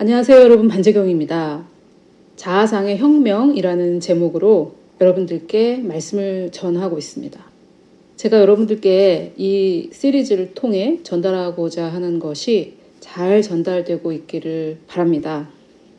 안녕하세요, 여러분. 반재경입니다. 자아상의 혁명이라는 제목으로 여러분들께 말씀을 전하고 있습니다. 제가 여러분들께 이 시리즈를 통해 전달하고자 하는 것이 잘 전달되고 있기를 바랍니다.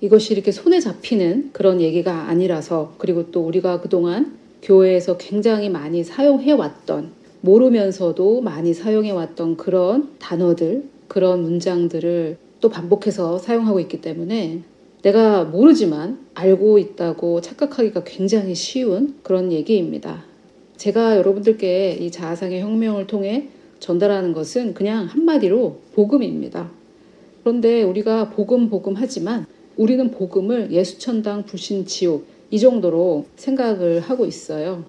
이것이 이렇게 손에 잡히는 그런 얘기가 아니라서, 그리고 또 우리가 그동안 교회에서 굉장히 많이 사용해왔던, 모르면서도 많이 사용해왔던 그런 단어들, 그런 문장들을 또 반복해서 사용하고 있기 때문에 내가 모르지만 알고 있다고 착각하기가 굉장히 쉬운 그런 얘기입니다. 제가 여러분들께 이 자아상의 혁명을 통해 전달하는 것은 그냥 한마디로 복음입니다. 그런데 우리가 복음 하지만 우리는 복음을 예수천당 불신지옥 이 정도로 생각을 하고 있어요.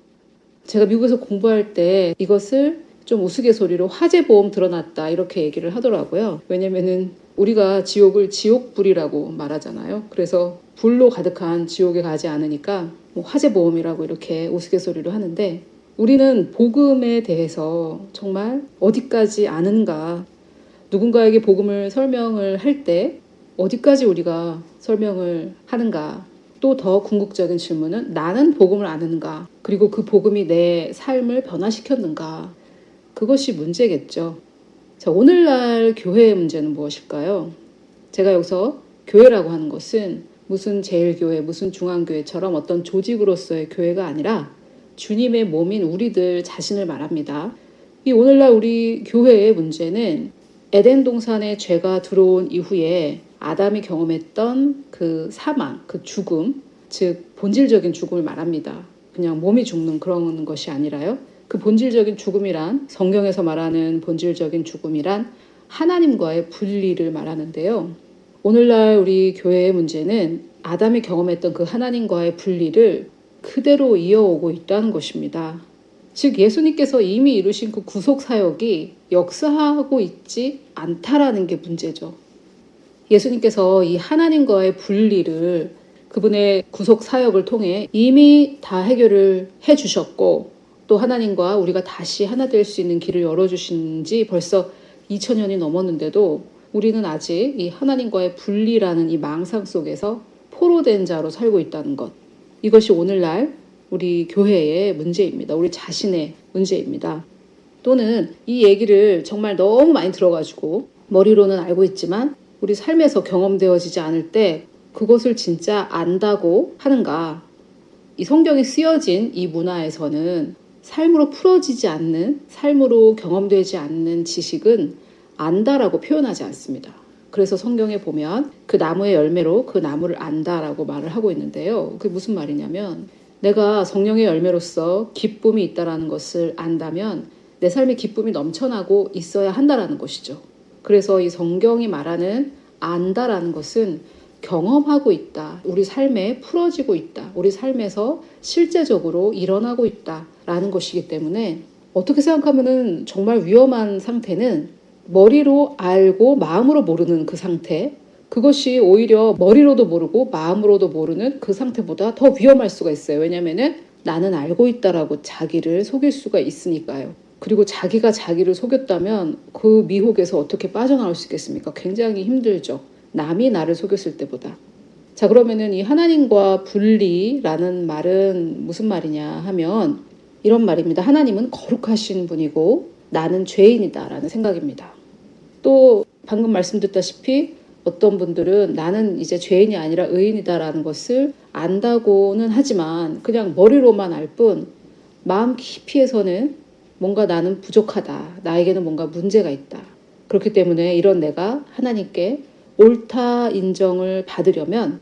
제가 미국에서 공부할 때 이것을 좀 우스갯소리로 화재보험 드러났다 이렇게 얘기를 하더라고요. 왜냐면은 우리가 지옥을 지옥불이라고 말하잖아요. 그래서 불로 가득한 지옥에 가지 않으니까 화재보험이라고 이렇게 우스갯소리로 하는데, 우리는 복음에 대해서 정말 어디까지 아는가, 누군가에게 복음을 설명을 할 때 어디까지 우리가 설명을 하는가, 또 더 궁극적인 질문은 나는 복음을 아는가, 그리고 그 복음이 내 삶을 변화시켰는가, 그것이 문제겠죠. 자, 오늘날 교회의 문제는 무엇일까요? 제가 여기서 교회라고 하는 것은 무슨 제일교회, 무슨 중앙교회처럼 어떤 조직으로서의 교회가 아니라 주님의 몸인 우리들 자신을 말합니다. 이 오늘날 우리 교회의 문제는 에덴 동산에 죄가 들어온 이후에 아담이 경험했던 그 사망, 그 죽음, 즉 본질적인 죽음을 말합니다. 그냥 몸이 죽는 그런 것이 아니라요. 그 본질적인 죽음이란, 성경에서 말하는 본질적인 죽음이란 하나님과의 분리를 말하는데요. 오늘날 우리 교회의 문제는 아담이 경험했던 그 하나님과의 분리를 그대로 이어오고 있다는 것입니다. 즉 예수님께서 이미 이루신 그 구속 사역이 역사하고 있지 않다라는 게 문제죠. 예수님께서 이 하나님과의 분리를 그분의 구속 사역을 통해 이미 다 해결을 해주셨고, 또 하나님과 우리가 다시 하나 될 수 있는 길을 열어주신 지 벌써 2000년이 넘었는데도 우리는 아직 이 하나님과의 분리라는 이 망상 속에서 포로된 자로 살고 있다는 것, 이것이 오늘날 우리 교회의 문제입니다. 우리 자신의 문제입니다. 또는 이 얘기를 정말 너무 많이 들어가지고 머리로는 알고 있지만 우리 삶에서 경험되어지지 않을 때 그것을 진짜 안다고 하는가. 이 성경에 쓰여진 이 문화에서는 삶으로 풀어지지 않는, 삶으로 경험되지 않는 지식은 안다라고 표현하지 않습니다. 그래서 성경에 보면 그 나무의 열매로 그 나무를 안다라고 말을 하고 있는데요. 그게 무슨 말이냐면, 내가 성령의 열매로서 기쁨이 있다라는 것을 안다면 내 삶에 기쁨이 넘쳐나고 있어야 한다라는 것이죠. 그래서 이 성경이 말하는 안다라는 것은 경험하고 있다, 우리 삶에 풀어지고 있다, 우리 삶에서 실제적으로 일어나고 있다라는 것이기 때문에, 어떻게 생각하면은 정말 위험한 상태는 머리로 알고 마음으로 모르는 그 상태, 그것이 오히려 머리로도 모르고 마음으로도 모르는 그 상태보다 더 위험할 수가 있어요. 왜냐면은 나는 알고 있다라고 자기를 속일 수가 있으니까요. 그리고 자기가 자기를 속였다면 그 미혹에서 어떻게 빠져나올 수 있겠습니까? 굉장히 힘들죠. 남이 나를 속였을 때보다. 자, 그러면은 이 하나님과 분리라는 말은 무슨 말이냐 하면 이런 말입니다. 하나님은 거룩하신 분이고 나는 죄인이다라는 생각입니다. 또 방금 말씀드렸다시피 어떤 분들은 나는 이제 죄인이 아니라 의인이다라는 것을 안다고는 하지만 그냥 머리로만 알 뿐 마음 깊이에서는 뭔가 나는 부족하다, 나에게는 뭔가 문제가 있다. 그렇기 때문에 이런 내가 하나님께 옳다 인정을 받으려면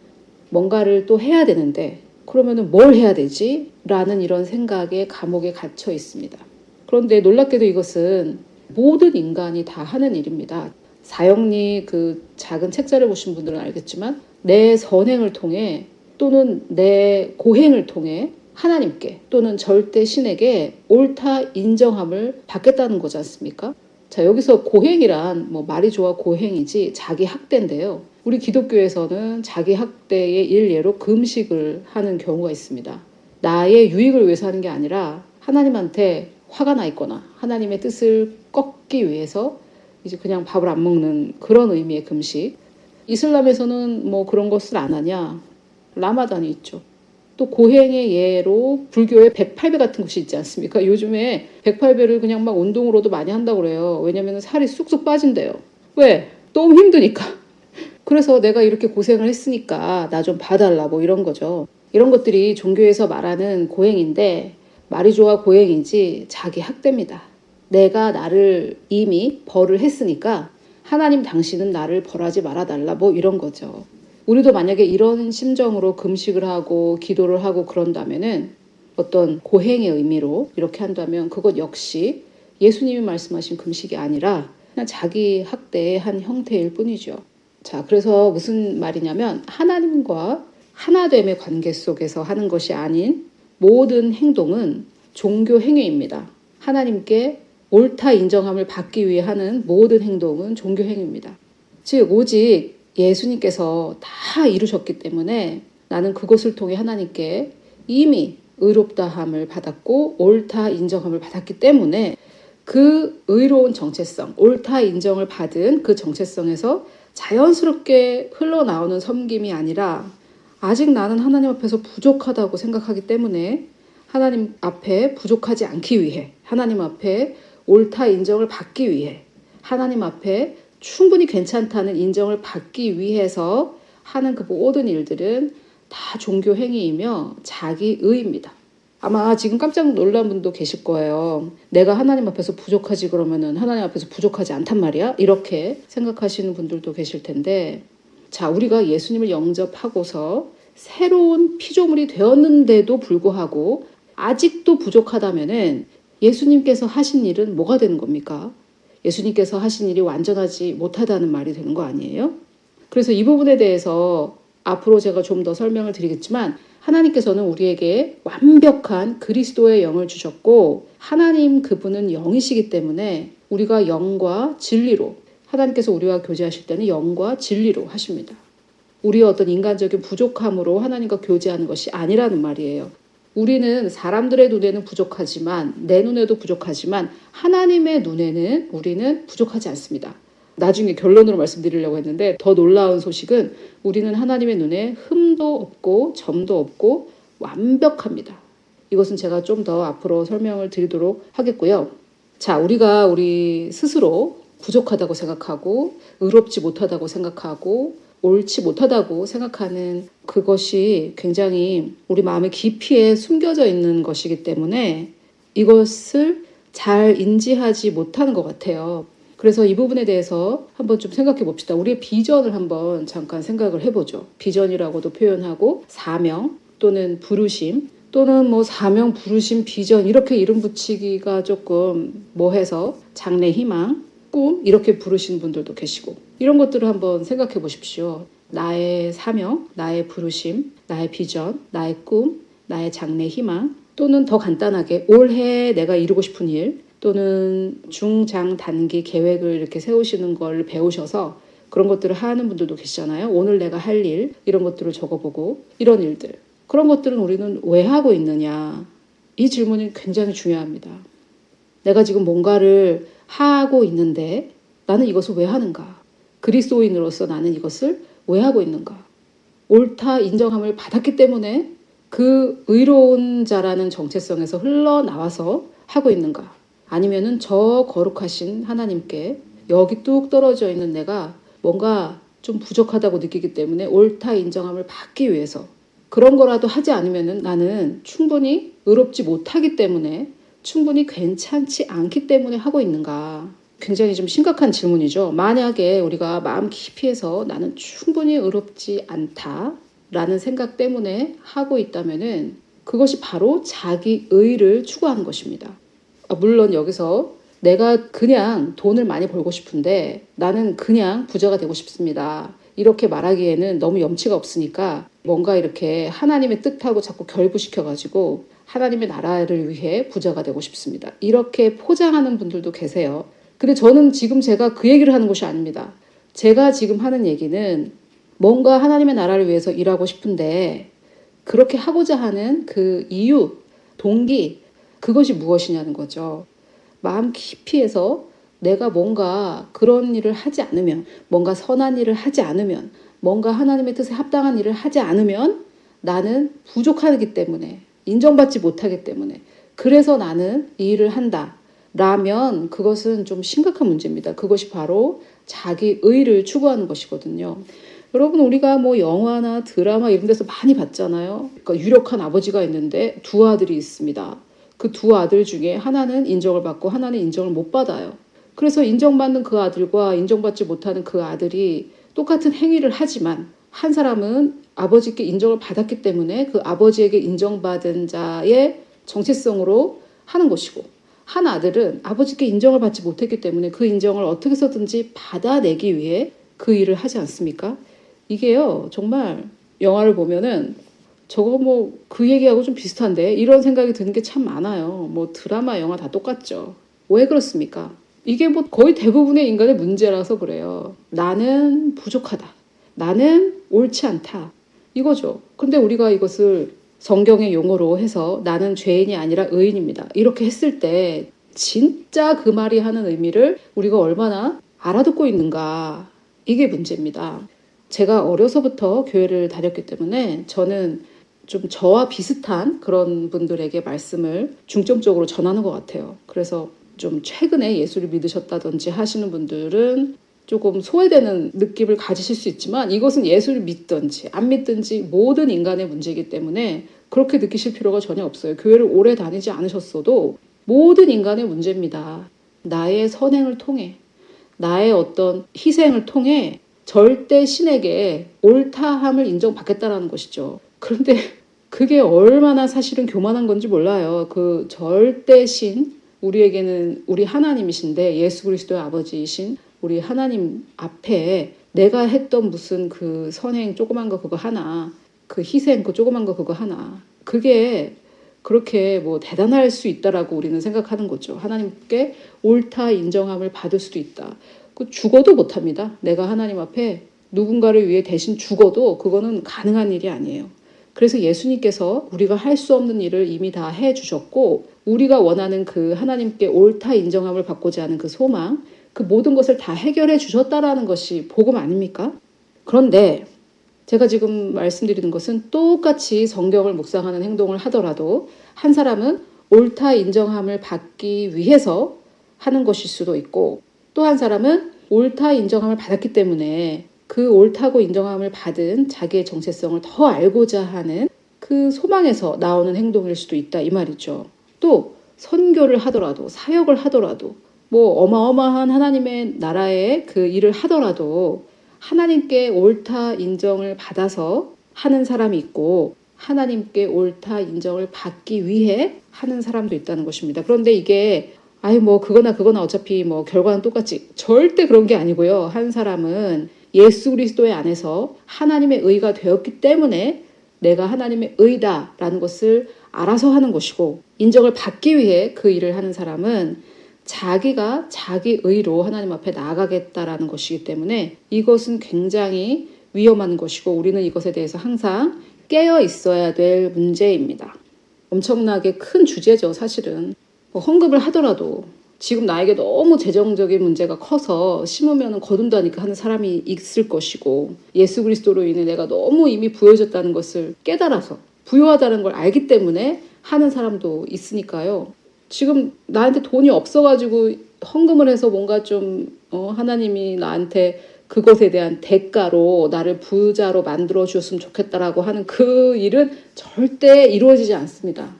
뭔가를 또 해야 되는데, 그러면은 뭘 해야 되지? 라는 이런 생각에 감옥에 갇혀 있습니다. 그런데 놀랍게도 이것은 모든 인간이 다 하는 일입니다. 사형리 그 작은 책자를 보신 분들은 알겠지만 내 선행을 통해 또는 내 고행을 통해 하나님께 또는 절대 신에게 옳다 인정함을 받겠다는 거지 않습니까? 자, 여기서 고행이란 말이 좋아 고행이지 자기 학대인데요. 우리 기독교에서는 자기 학대의 일례로 금식을 하는 경우가 있습니다. 나의 유익을 위해서 하는 게 아니라 하나님한테 화가 나 있거나 하나님의 뜻을 꺾기 위해서 이제 그냥 밥을 안 먹는 그런 의미의 금식. 이슬람에서는 뭐 그런 것을 안 하냐? 라마단이 있죠. 또 고행의 예로 불교에 108배 같은 것이 있지 않습니까? 요즘에 108배를 그냥 막 운동으로도 많이 한다고 그래요. 왜냐면 살이 쑥쑥 빠진대요. 왜? 너무 힘드니까. 그래서 내가 이렇게 고생을 했으니까 나 좀 봐달라 뭐 이런 거죠. 이런 것들이 종교에서 말하는 고행인데 말이 좋아 고행이지 자기 학대입니다. 내가 나를 이미 벌을 했으니까 하나님 당신은 나를 벌하지 말아달라 뭐 이런 거죠. 우리도 만약에 이런 심정으로 금식을 하고 기도를 하고 그런다면은 어떤 고행의 의미로 이렇게 한다면 그것 역시 예수님이 말씀하신 금식이 아니라 그냥 자기 학대의 한 형태일 뿐이죠. 자, 그래서 무슨 말이냐면 하나님과 하나됨의 관계 속에서 하는 것이 아닌 모든 행동은 종교 행위입니다. 하나님께 옳다 인정함을 받기 위해 하는 모든 행동은 종교 행위입니다. 즉 오직 예수님께서 다 이루셨기 때문에 나는 그것을 통해 하나님께 이미 의롭다함을 받았고 옳다 인정함을 받았기 때문에 그 의로운 정체성, 옳다 인정을 받은 그 정체성에서 자연스럽게 흘러나오는 섬김이 아니라 아직 나는 하나님 앞에서 부족하다고 생각하기 때문에 하나님 앞에 부족하지 않기 위해 하나님 앞에 옳다 인정을 받기 위해 하나님 앞에 충분히 괜찮다는 인정을 받기 위해서 하는 그 모든 일들은 다 종교 행위이며 자기의입니다. 아마 지금 깜짝 놀란 분도 계실 거예요. 내가 하나님 앞에서 부족하지 그러면은 하나님 앞에서 부족하지 않단 말이야? 이렇게 생각하시는 분들도 계실 텐데 자, 우리가 예수님을 영접하고서 새로운 피조물이 되었는데도 불구하고 아직도 부족하다면은 예수님께서 하신 일은 뭐가 되는 겁니까? 예수님께서 하신 일이 완전하지 못하다는 말이 되는 거 아니에요? 그래서 이 부분에 대해서 앞으로 제가 좀 더 설명을 드리겠지만 하나님께서는 우리에게 완벽한 그리스도의 영을 주셨고 하나님 그분은 영이시기 때문에 우리가 영과 진리로 하나님께서 우리와 교제하실 때는 영과 진리로 하십니다. 우리의 어떤 인간적인 부족함으로 하나님과 교제하는 것이 아니라는 말이에요. 우리는 사람들의 눈에는 부족하지만 내 눈에도 부족하지만 하나님의 눈에는 우리는 부족하지 않습니다. 나중에 결론으로 말씀드리려고 했는데 더 놀라운 소식은 우리는 하나님의 눈에 흠도 없고 점도 없고 완벽합니다. 이것은 제가 좀 더 앞으로 설명을 드리도록 하겠고요. 자, 우리가 우리 스스로 부족하다고 생각하고 의롭지 못하다고 생각하고 옳지 못하다고 생각하는 그것이 굉장히 우리 마음의 깊이에 숨겨져 있는 것이기 때문에 이것을 잘 인지하지 못하는 것 같아요. 그래서 이 부분에 대해서 한번 좀 생각해 봅시다. 우리의 비전을 한번 잠깐 생각을 해보죠. 비전이라고도 표현하고 사명 또는 부르심 또는 뭐 사명, 부르심, 비전 이렇게 이름 붙이기가 조금 뭐해서 장래 희망, 꿈 이렇게 부르시는 분들도 계시고 이런 것들을 한번 생각해 보십시오. 나의 사명, 나의 부르심, 나의 비전, 나의 꿈, 나의 장래 희망 또는 더 간단하게 올해 내가 이루고 싶은 일 또는 중, 장, 단기 계획을 이렇게 세우시는 걸 배우셔서 그런 것들을 하는 분들도 계시잖아요. 오늘 내가 할 일 이런 것들을 적어보고 이런 일들 그런 것들은 우리는 왜 하고 있느냐 이 질문이 굉장히 중요합니다. 내가 지금 뭔가를 하고 있는데 나는 이것을 왜 하는가? 그리스도인으로서 나는 이것을 왜 하고 있는가? 옳다 인정함을 받았기 때문에 그 의로운 자라는 정체성에서 흘러나와서 하고 있는가? 아니면은 저 거룩하신 하나님께 여기 뚝 떨어져 있는 내가 뭔가 좀 부족하다고 느끼기 때문에 옳다 인정함을 받기 위해서 그런 거라도 하지 않으면은 나는 충분히 의롭지 못하기 때문에 충분히 괜찮지 않기 때문에 하고 있는가? 굉장히 좀 심각한 질문이죠. 만약에 우리가 마음 깊이에서 나는 충분히 의롭지 않다라는 생각 때문에 하고 있다면은 그것이 바로 자기 의를 추구하는 것입니다. 물론 여기서 내가 그냥 돈을 많이 벌고 싶은데 나는 그냥 부자가 되고 싶습니다. 이렇게 말하기에는 너무 염치가 없으니까 뭔가 이렇게 하나님의 뜻하고 자꾸 결부시켜가지고 하나님의 나라를 위해 부자가 되고 싶습니다. 이렇게 포장하는 분들도 계세요. 근데 저는 지금 제가 그 얘기를 하는 것이 아닙니다. 제가 지금 하는 얘기는 뭔가 하나님의 나라를 위해서 일하고 싶은데 그렇게 하고자 하는 그 이유, 동기, 그것이 무엇이냐는 거죠. 마음 깊이에서 내가 뭔가 그런 일을 하지 않으면, 뭔가 선한 일을 하지 않으면, 뭔가 하나님의 뜻에 합당한 일을 하지 않으면 나는 부족하기 때문에, 인정받지 못하기 때문에, 그래서 나는 이 일을 한다 라면 그것은 좀 심각한 문제입니다. 그것이 바로 자기 의를 추구하는 것이거든요. 여러분, 우리가 뭐 영화나 드라마 이런 데서 많이 봤잖아요. 그러니까 유력한 아버지가 있는데 두 아들이 있습니다. 그 두 아들 중에 하나는 인정을 받고 하나는 인정을 못 받아요. 그래서 인정받는 그 아들과 인정받지 못하는 그 아들이 똑같은 행위를 하지만 한 사람은 아버지께 인정을 받았기 때문에 그 아버지에게 인정받은 자의 정체성으로 하는 것이고, 한 아들은 아버지께 인정을 받지 못했기 때문에 그 인정을 어떻게 해서든지 받아내기 위해 그 일을 하지 않습니까? 이게요, 정말 영화를 보면은 저거 뭐 그 얘기하고 좀 비슷한데 이런 생각이 드는 게 참 많아요. 뭐 드라마, 영화 다 똑같죠. 왜 그렇습니까? 이게 뭐 거의 대부분의 인간의 문제라서 그래요. 나는 부족하다. 나는 옳지 않다. 이거죠. 근데 우리가 이것을 성경의 용어로 해서 나는 죄인이 아니라 의인입니다. 이렇게 했을 때 진짜 그 말이 하는 의미를 우리가 얼마나 알아듣고 있는가. 이게 문제입니다. 제가 어려서부터 교회를 다녔기 때문에 저는 좀 저와 비슷한 그런 분들에게 말씀을 중점적으로 전하는 것 같아요. 그래서 좀 최근에 예수를 믿으셨다든지 하시는 분들은 조금 소외되는 느낌을 가지실 수 있지만 이것은 예수를 믿든지 안 믿든지 모든 인간의 문제이기 때문에 그렇게 느끼실 필요가 전혀 없어요. 교회를 오래 다니지 않으셨어도 모든 인간의 문제입니다. 나의 선행을 통해, 나의 어떤 희생을 통해 절대 신에게 옳다함을 인정받겠다라는 것이죠. 그런데 그게 얼마나 사실은 교만한 건지 몰라요. 그 절대 신, 우리에게는 우리 하나님이신데 예수 그리스도의 아버지이신 우리 하나님 앞에 내가 했던 무슨 그 선행 조그만 거 그거 하나, 그 희생 그 조그만 거 그거 하나, 그게 그렇게 뭐 대단할 수 있다라고 우리는 생각하는 거죠. 하나님께 옳다 인정함을 받을 수도 있다. 그 죽어도 못합니다. 내가 하나님 앞에 누군가를 위해 대신 죽어도 그거는 가능한 일이 아니에요. 그래서 예수님께서 우리가 할 수 없는 일을 이미 다 해주셨고 우리가 원하는 그 하나님께 옳다 인정함을 받고자 하는 그 소망, 그 모든 것을 다 해결해 주셨다라는 것이 복음 아닙니까? 그런데 제가 지금 말씀드리는 것은 똑같이 성경을 묵상하는 행동을 하더라도 한 사람은 옳다 인정함을 받기 위해서 하는 것일 수도 있고 또 한 사람은 옳다 인정함을 받았기 때문에 그 옳다고 인정함을 받은 자기의 정체성을 더 알고자 하는 그 소망에서 나오는 행동일 수도 있다 이 말이죠. 또 선교를 하더라도 사역을 하더라도 뭐 어마어마한 하나님의 나라의 그 일을 하더라도 하나님께 옳다 인정을 받아서 하는 사람이 있고 하나님께 옳다 인정을 받기 위해 하는 사람도 있다는 것입니다. 그런데 이게 뭐 그거나 어차피 뭐 결과는 똑같지. 절대 그런 게 아니고요. 한 사람은 예수 그리스도의 안에서 하나님의 의가 되었기 때문에 내가 하나님의 의다라는 것을 알아서 하는 것이고 인정을 받기 위해 그 일을 하는 사람은 자기가 자기 의로 하나님 앞에 나아가겠다라는 것이기 때문에 이것은 굉장히 위험한 것이고 우리는 이것에 대해서 항상 깨어 있어야 될 문제입니다. 엄청나게 큰 주제죠, 사실은. 헌금을 하더라도 지금 나에게 너무 재정적인 문제가 커서 심으면 거둔다니까 하는 사람이 있을 것이고 예수 그리스도로 인해 내가 너무 이미 부여졌다는 것을 깨달아서 부유하다는 걸 알기 때문에 하는 사람도 있으니까요. 지금 나한테 돈이 없어가지고 헌금을 해서 뭔가 좀 하나님이 나한테 그것에 대한 대가로 나를 부자로 만들어 주었으면 좋겠다라고 하는 그 일은 절대 이루어지지 않습니다.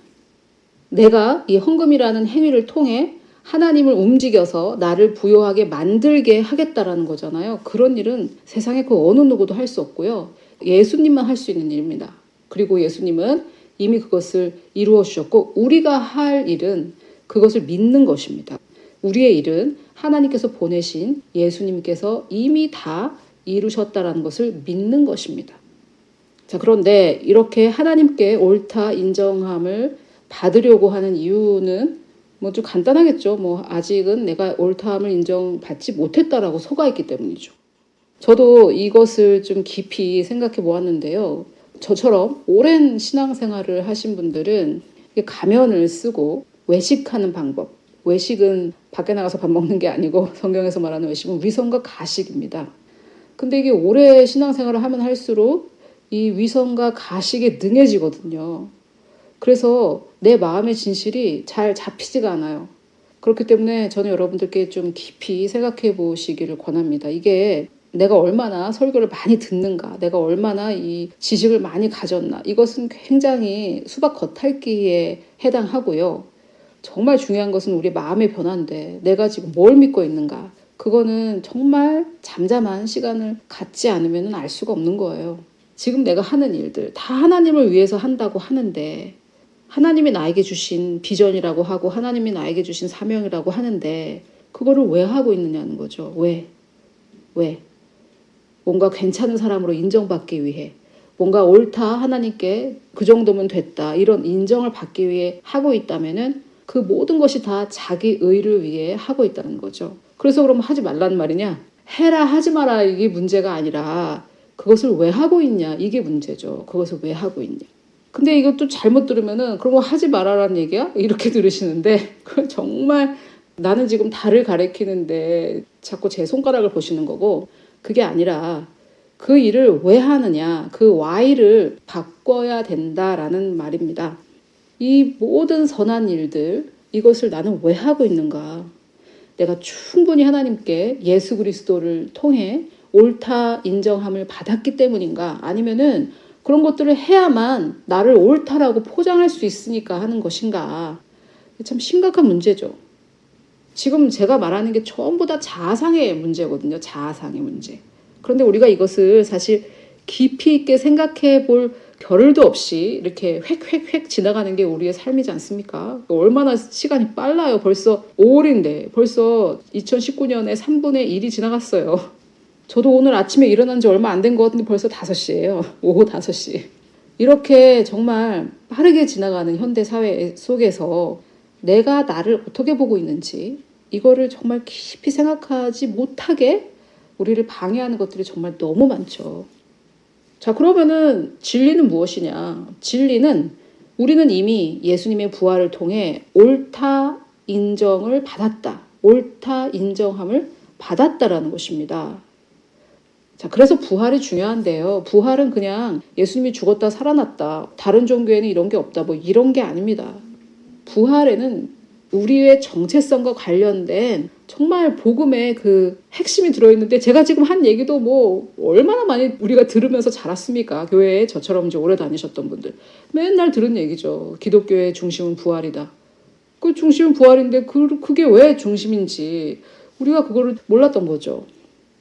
내가 이 헌금이라는 행위를 통해 하나님을 움직여서 나를 부유하게 만들게 하겠다라는 거잖아요. 그런 일은 세상에 그 어느 누구도 할 수 없고요. 예수님만 할 수 있는 일입니다. 그리고 예수님은 이미 그것을 이루어 주셨고 우리가 할 일은 그것을 믿는 것입니다. 우리의 일은 하나님께서 보내신 예수님께서 이미 다 이루셨다라는 것을 믿는 것입니다. 자, 그런데 이렇게 하나님께 옳다 인정함을 받으려고 하는 이유는 뭐 좀 간단하겠죠. 뭐 아직은 내가 옳다함을 인정받지 못했다라고 속아있기 때문이죠. 저도 이것을 좀 깊이 생각해 보았는데요. 저처럼 오랜 신앙생활을 하신 분들은 가면을 쓰고 외식하는 방법, 외식은 밖에 나가서 밥 먹는 게 아니고 성경에서 말하는 외식은 위선과 가식입니다. 근데 이게 오래 신앙생활을 하면 할수록 이 위선과 가식에 능해지거든요. 그래서 내 마음의 진실이 잘 잡히지가 않아요. 그렇기 때문에 저는 여러분들께 좀 깊이 생각해 보시기를 권합니다. 이게 내가 얼마나 설교를 많이 듣는가, 내가 얼마나 이 지식을 많이 가졌나, 이것은 굉장히 수박 겉핥기에 해당하고요. 정말 중요한 것은 우리 마음의 변화인데 내가 지금 뭘 믿고 있는가, 그거는 정말 잠잠한 시간을 갖지 않으면 알 수가 없는 거예요. 지금 내가 하는 일들 다 하나님을 위해서 한다고 하는데, 하나님이 나에게 주신 비전이라고 하고 하나님이 나에게 주신 사명이라고 하는데 그거를 왜 하고 있느냐는 거죠. 왜? 뭔가 괜찮은 사람으로 인정받기 위해, 뭔가 옳다, 하나님께 그 정도면 됐다, 이런 인정을 받기 위해 하고 있다면은 그 모든 것이 다 자기 의를 위해 하고 있다는 거죠. 그래서 그러면 하지 말라는 말이냐? 해라 하지 마라 이게 문제가 아니라 그것을 왜 하고 있냐, 이게 문제죠. 그것을 왜 하고 있냐. 근데 이것도 잘못 들으면은 그럼 하지 말아라는 얘기야? 이렇게 들으시는데 그건 정말 나는 지금 달을 가리키는데 자꾸 제 손가락을 보시는 거고, 그게 아니라 그 일을 왜 하느냐, 그 why를 바꿔야 된다라는 말입니다. 이 모든 선한 일들, 이것을 나는 왜 하고 있는가? 내가 충분히 하나님께 예수 그리스도를 통해 옳다 인정함을 받았기 때문인가? 아니면은 그런 것들을 해야만 나를 옳다라고 포장할 수 있으니까 하는 것인가? 참 심각한 문제죠. 지금 제가 말하는 게 전부 다 자아상의 문제거든요. 자아상의 문제. 그런데 우리가 이것을 사실 깊이 있게 생각해 볼 겨를도 없이 이렇게 획획획 지나가는 게 우리의 삶이지 않습니까? 얼마나 시간이 빨라요. 벌써 5월인데 벌써 2019년에 3분의 1이 지나갔어요. 저도 오늘 아침에 일어난 지 얼마 안 된 것 같은데 벌써 5시예요. 오후 5시. 이렇게 정말 빠르게 지나가는 현대 사회 속에서 내가 나를 어떻게 보고 있는지, 이거를 정말 깊이 생각하지 못하게 우리를 방해하는 것들이 정말 너무 많죠. 자, 그러면은 진리는 무엇이냐? 진리는 우리는 이미 예수님의 부활을 통해 옳다 인정을 받았다. 옳다 인정함을 받았다라는 것입니다. 자, 그래서 부활이 중요한데요. 부활은 그냥 예수님이 죽었다 살아났다, 다른 종교에는 이런 게 없다, 뭐 이런 게 아닙니다. 부활에는 우리의 정체성과 관련된 정말 복음의 그 핵심이 들어있는데, 제가 지금 한 얘기도 뭐 얼마나 많이 우리가 들으면서 자랐습니까? 교회에 저처럼 이제 오래 다니셨던 분들 맨날 들은 얘기죠. 기독교의 중심은 부활이다. 그 중심은 부활인데 그게 왜 중심인지 우리가 그거를 몰랐던 거죠.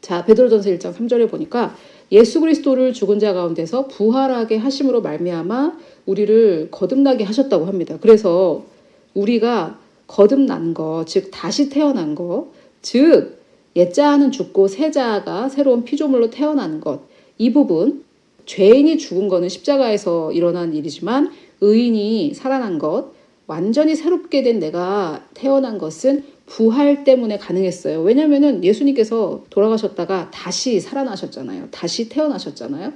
자, 베드로전서 1장 3절에 보니까 예수 그리스도를 죽은 자 가운데서 부활하게 하심으로 말미암아 우리를 거듭나게 하셨다고 합니다. 그래서 우리가 거듭난 것, 즉 다시 태어난 것, 즉 옛자아는 죽고 새자아가 새로운 피조물로 태어난 것, 이 부분, 죄인이 죽은 거는 십자가에서 일어난 일이지만 의인이 살아난 것, 완전히 새롭게 된 내가 태어난 것은 부활 때문에 가능했어요. 왜냐하면 예수님께서 돌아가셨다가 다시 살아나셨잖아요. 다시 태어나셨잖아요.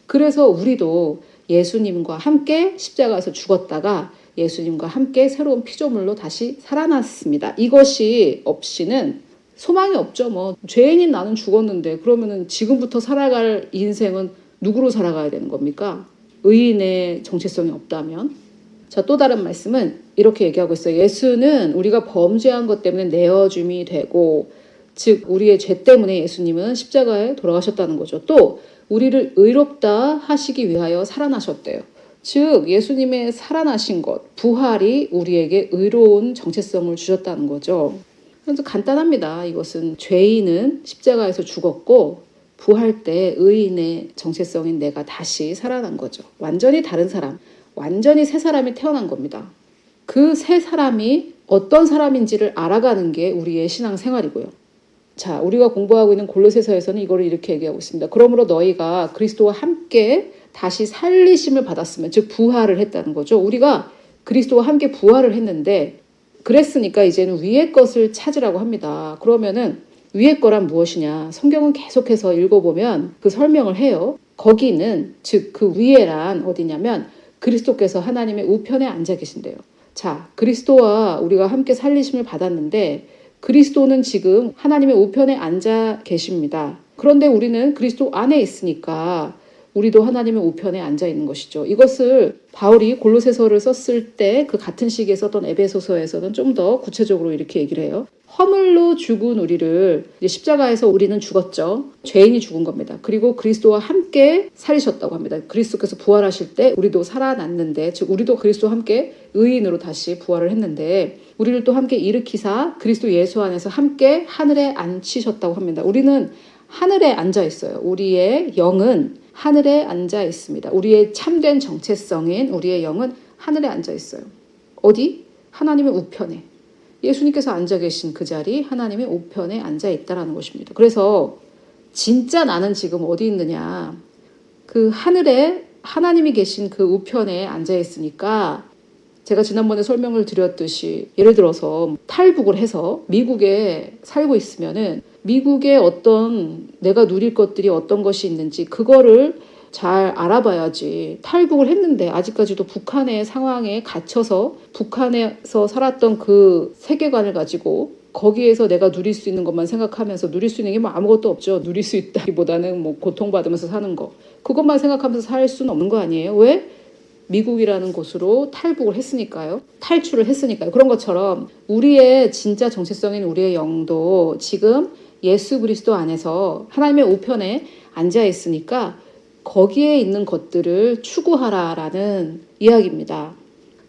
그래서 우리도 예수님과 함께 십자가에서 죽었다가 예수님과 함께 새로운 피조물로 다시 살아났습니다. 이것이 없이는 소망이 없죠. 뭐 죄인인 나는 죽었는데 그러면은 지금부터 살아갈 인생은 누구로 살아가야 되는 겁니까? 의인의 정체성이 없다면. 자, 또 다른 말씀은 이렇게 얘기하고 있어요. 예수는 우리가 범죄한 것 때문에 내어줌이 되고, 즉 우리의 죄 때문에 예수님은 십자가에 돌아가셨다는 거죠. 또 우리를 의롭다 하시기 위하여 살아나셨대요. 즉 예수님의 살아나신 것, 부활이 우리에게 의로운 정체성을 주셨다는 거죠. 그래서 간단합니다. 이것은 죄인은 십자가에서 죽었고 부활 때 의인의 정체성인 내가 다시 살아난 거죠. 완전히 다른 사람, 완전히 새 사람이 태어난 겁니다. 그 새 사람이 어떤 사람인지를 알아가는 게 우리의 신앙생활이고요. 자, 우리가 공부하고 있는 골로새서에서는 이거를 이렇게 얘기하고 있습니다. 그러므로 너희가 그리스도와 함께 다시 살리심을 받았으면, 즉 부활을 했다는 거죠. 우리가 그리스도와 함께 부활을 했는데 그랬으니까 이제는 위의 것을 찾으라고 합니다. 그러면은 위의 거란 무엇이냐? 성경은 계속해서 읽어보면 그 설명을 해요. 거기는 즉 그 위에란 어디냐면 그리스도께서 하나님의 우편에 앉아 계신대요. 자, 그리스도와 우리가 함께 살리심을 받았는데 그리스도는 지금 하나님의 우편에 앉아 계십니다. 그런데 우리는 그리스도 안에 있으니까 우리도 하나님의 우편에 앉아 있는 것이죠. 이것을 바울이 골로새서를 썼을 때 그 같은 시기에 썼던 에베소서에서는 좀 더 구체적으로 이렇게 얘기를 해요. 허물로 죽은 우리를 십자가에서 우리는 죽었죠. 죄인이 죽은 겁니다. 그리고 그리스도와 함께 살리셨다고 합니다. 그리스도께서 부활하실 때 우리도 살아났는데, 즉 우리도 그리스도와 함께 의인으로 다시 부활을 했는데 우리를 또 함께 일으키사 그리스도 예수 안에서 함께 하늘에 앉히셨다고 합니다. 우리는 하늘에 앉아 있어요. 우리의 영은 하늘에 앉아 있습니다. 우리의 참된 정체성인 우리의 영은 하늘에 앉아 있어요. 어디? 하나님의 우편에. 예수님께서 앉아 계신 그 자리, 하나님의 우편에 앉아 있다라는 것입니다. 그래서 진짜 나는 지금 어디 있느냐? 그 하늘에 하나님이 계신 그 우편에 앉아 있으니까 제가 지난번에 설명을 드렸듯이 예를 들어서 탈북을 해서 미국에 살고 있으면은 미국의 어떤 내가 누릴 것들이 어떤 것이 있는지 그거를 잘 알아봐야지. 탈북을 했는데 아직까지도 북한의 상황에 갇혀서 북한에서 살았던 그 세계관을 가지고 거기에서 내가 누릴 수 있는 것만 생각하면서 누릴 수 있는 게 뭐 아무것도 없죠. 누릴 수 있다기보다는 뭐 고통받으면서 사는 거. 그것만 생각하면서 살 수는 없는 거 아니에요? 왜? 미국이라는 곳으로 탈북을 했으니까요. 탈출을 했으니까요. 그런 것처럼 우리의 진짜 정체성인 우리의 영도 지금 예수 그리스도 안에서 하나님의 우편에 앉아 있으니까 거기에 있는 것들을 추구하라라는 이야기입니다.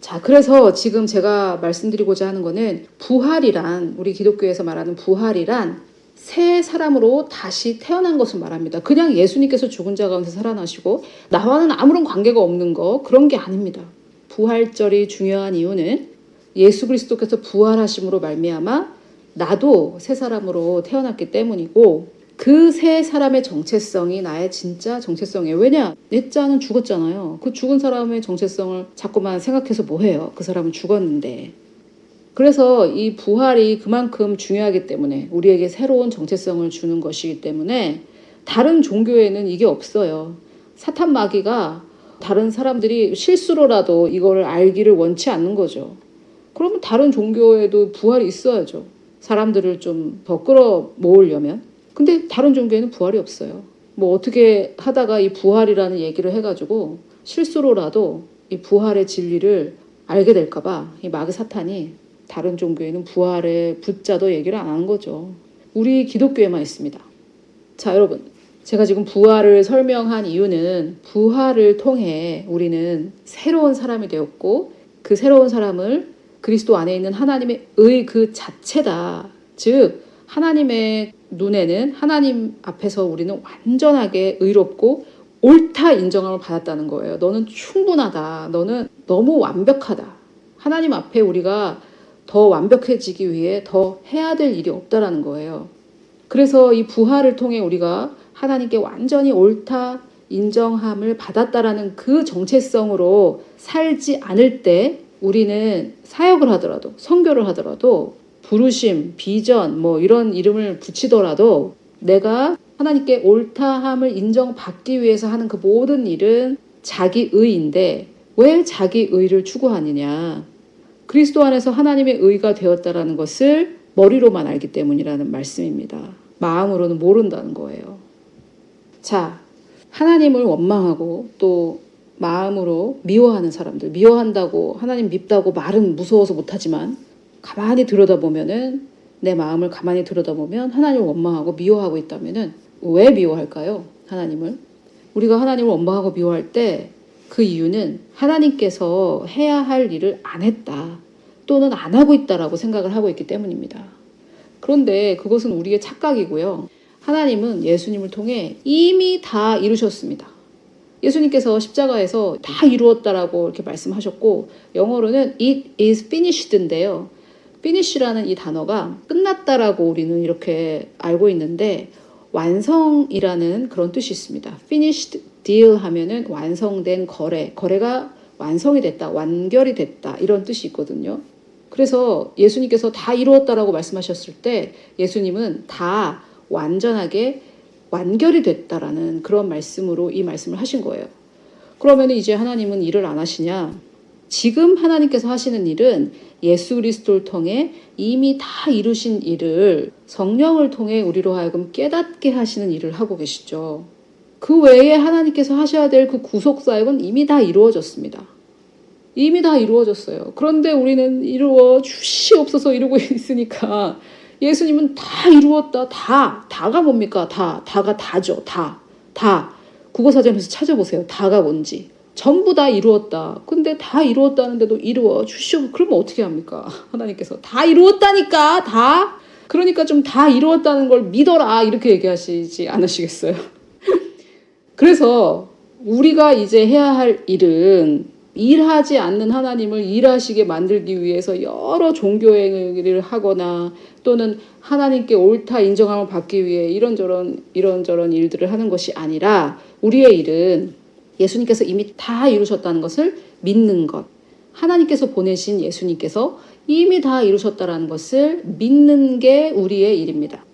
자, 그래서 지금 제가 말씀드리고자 하는 거는 부활이란, 우리 기독교에서 말하는 부활이란 새 사람으로 다시 태어난 것을 말합니다. 그냥 예수님께서 죽은 자 가운데 살아나시고 나와는 아무런 관계가 없는 거, 그런 게 아닙니다. 부활절이 중요한 이유는 예수 그리스도께서 부활하심으로 말미암아 나도 새 사람으로 태어났기 때문이고 그 새 사람의 정체성이 나의 진짜 정체성이에요. 왜냐? 내 자는 죽었잖아요. 그 죽은 사람의 정체성을 자꾸만 생각해서 뭐해요? 그 사람은 죽었는데. 그래서 이 부활이 그만큼 중요하기 때문에 우리에게 새로운 정체성을 주는 것이기 때문에 다른 종교에는 이게 없어요. 사탄 마귀가 다른 사람들이 실수로라도 이거를 알기를 원치 않는 거죠. 그러면 다른 종교에도 부활이 있어야죠. 사람들을 좀 더 끌어모으려면. 근데 다른 종교에는 부활이 없어요. 뭐 어떻게 하다가 이 부활이라는 얘기를 해가지고 실수로라도 이 부활의 진리를 알게 될까봐 이 마귀 사탄이 다른 종교에는 부활의 부자도 얘기를 안 하는 거죠. 우리 기독교에만 있습니다. 자, 여러분. 제가 지금 부활을 설명한 이유는 부활을 통해 우리는 새로운 사람이 되었고 그 새로운 사람을 그리스도 안에 있는 하나님의 의 그 자체다. 즉 하나님의 눈에는 하나님 앞에서 우리는 완전하게 의롭고 옳다 인정함을 받았다는 거예요. 너는 충분하다. 너는 너무 완벽하다. 하나님 앞에 우리가 더 완벽해지기 위해 더 해야 될 일이 없다라는 거예요. 그래서 이 부활을 통해 우리가 하나님께 완전히 옳다 인정함을 받았다라는 그 정체성으로 살지 않을 때 우리는 사역을 하더라도 선교를 하더라도 부르심, 비전 뭐 이런 이름을 붙이더라도 내가 하나님께 옳다함을 인정받기 위해서 하는 그 모든 일은 자기 의인데 왜 자기 의를 추구하느냐. 그리스도 안에서 하나님의 의가 되었다라는 것을 머리로만 알기 때문이라는 말씀입니다. 마음으로는 모른다는 거예요. 자, 하나님을 원망하고 또 마음으로 미워하는 사람들, 미워한다고 하나님 밉다고 말은 무서워서 못하지만 가만히 들여다보면은 내 마음을 가만히 들여다보면 하나님을 원망하고 미워하고 있다면은 왜 미워할까요? 하나님을. 우리가 하나님을 원망하고 미워할 때 그 이유는 하나님께서 해야 할 일을 안 했다 또는 안 하고 있다라고 생각을 하고 있기 때문입니다. 그런데 그것은 우리의 착각이고요. 하나님은 예수님을 통해 이미 다 이루셨습니다. 예수님께서 십자가에서 다 이루었다라고 이렇게 말씀하셨고 영어로는 it is finished인데요. finish라는 이 단어가 끝났다라고 우리는 이렇게 알고 있는데 완성이라는 그런 뜻이 있습니다. finished deal 하면은 완성된 거래가 완성이 됐다, 완결이 됐다 이런 뜻이 있거든요. 그래서 예수님께서 다 이루었다라고 말씀하셨을 때 예수님은 다 완전하게 완결이 됐다라는 그런 말씀으로 이 말씀을 하신 거예요. 그러면 이제 하나님은 일을 안 하시냐? 지금 하나님께서 하시는 일은 예수 그리스도를 통해 이미 다 이루신 일을 성령을 통해 우리로 하여금 깨닫게 하시는 일을 하고 계시죠. 그 외에 하나님께서 하셔야 될 그 구속 사역은 이미 다 이루어졌습니다. 이미 다 이루어졌어요. 그런데 우리는 이루어 주시옵소서 이러고 있으니까 예수님은 다 이루었다. 다가 뭡니까? 다가 다죠. 다. 국어사전에서 찾아보세요. 다가 뭔지. 전부 다 이루었다. 근데 다 이루었다는데도 이루어 주시옵소서. 그러면 어떻게 합니까? 하나님께서 다 이루었다니까. 다. 그러니까 좀 다 이루었다는 걸 믿어라. 이렇게 얘기하시지 않으시겠어요? 그래서 우리가 이제 해야 할 일은 일하지 않는 하나님을 일하시게 만들기 위해서 여러 종교행위를 하거나 또는 하나님께 옳다 인정함을 받기 위해 이런저런 일들을 하는 것이 아니라 우리의 일은 예수님께서 이미 다 이루셨다는 것을 믿는 것. 하나님께서 보내신 예수님께서 이미 다 이루셨다는 것을 믿는 게 우리의 일입니다.